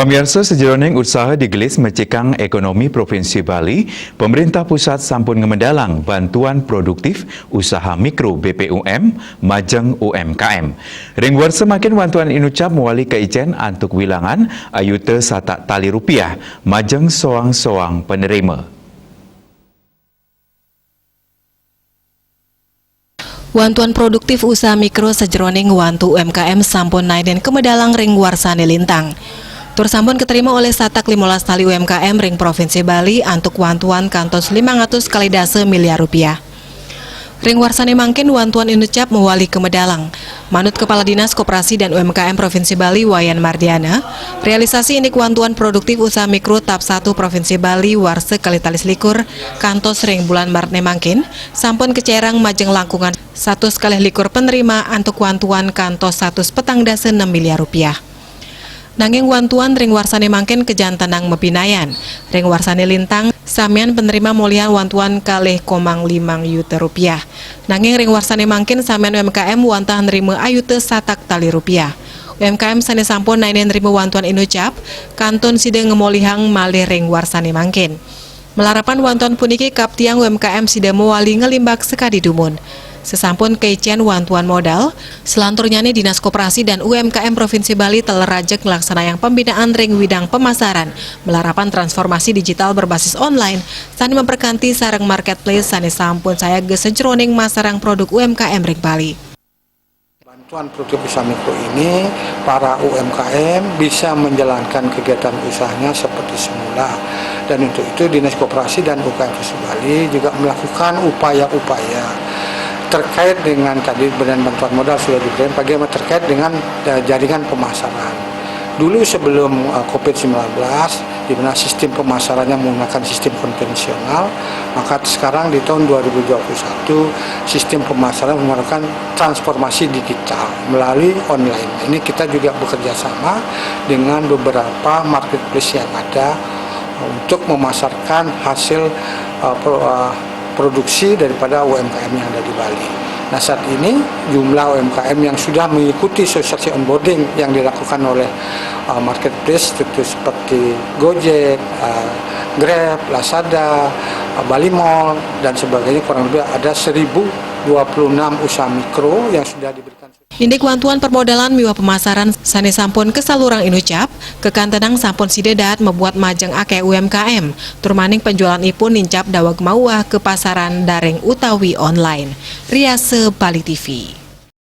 Pamirsa sejroning usaha digelis mecikang ekonomi Provinsi Bali, pemerintah pusat sampun ngemendalang bantuan produktif usaha mikro BPUM majeng UMKM. Ringwar semakin bantuan inucap mewali ke Ijen antuk wilangan ayute satak tali rupiah majeng soang-soang penerima. Wantuan produktif usaha mikro sejroning wantu UMKM sampun naiden kemedalang ringwar sane lintang. Tur sampun keterima oleh satak 15 tali UMKM ring Provinsi Bali antuk wantuan kantos 500 kali dase miliar rupiah. Ring warsane mangkin wantuan inucap mewali kemedalang. Manut Kepala Dinas Koperasi dan UMKM Provinsi Bali Wayan Mardiana, realisasi indik wantuan produktif usaha mikro tahap 1 Provinsi Bali warse kali talis likur kantos ring bulan Maret mangkin sampun kecerang majeng langkungan 1 kali likur penerima antuk wantuan kantos 1 petang dase 6 miliar rupiah. Nanging wantuan ring warsane mangkin kejantanang mepinayan. Ring warsane lintang samian penerima mulia wantuan kalih 0,5 juta rupiah. Nanging ring warsane mangkin samian UMKM wantah nerima ayute satak tali rupiah. UMKM sane sampun nainen nerima wantuan inucap kantun side ngemolihang malih ring warsane mangkin. Melarapan wantuan puniki kap tiang UMKM side mewali ngelimbak sekadi dumun. Sesampun keician wantuan modal, selanturnya Dinas Koperasi dan UMKM Provinsi Bali telah rajek melaksanakan pembinaan ring widang pemasaran, melarapan transformasi digital berbasis online, sani memperkanti sarang marketplace sani sampun saya gesejroning masarang produk UMKM ring Bali. Bantuan produktif usaha mikro ini, para UMKM bisa menjalankan kegiatan usahanya seperti semula. Dan untuk itu Dinas Koperasi dan UMKM Provinsi Bali juga melakukan upaya-upaya terkait dengan tadi benar bantuan modal sudah diberikan, bagaimana terkait dengan jaringan pemasaran. Dulu sebelum COVID-19, di mana sistem pemasarannya menggunakan sistem konvensional, maka sekarang di tahun 2021 sistem pemasaran menggunakan transformasi digital melalui online. Ini kita juga bekerja sama dengan beberapa marketplace yang ada untuk memasarkan hasil produksi daripada UMKM yang ada di Bali. Nah, saat ini jumlah UMKM yang sudah mengikuti sosialisasi onboarding yang dilakukan oleh marketplace seperti Gojek, Grab, Lazada, Bali Mall dan sebagainya, kurang lebih ada 1026 usaha mikro yang sudah diberikan. Indik wantuan permodalan miwa pemasaran sane sampun kesalurang inucap, kekantenang sampun sidedat membuat majeng ake UMKM, turmaning penjualan ipun nincap dawag mauah ke pasaran daring utawi online. Riase Bali TV.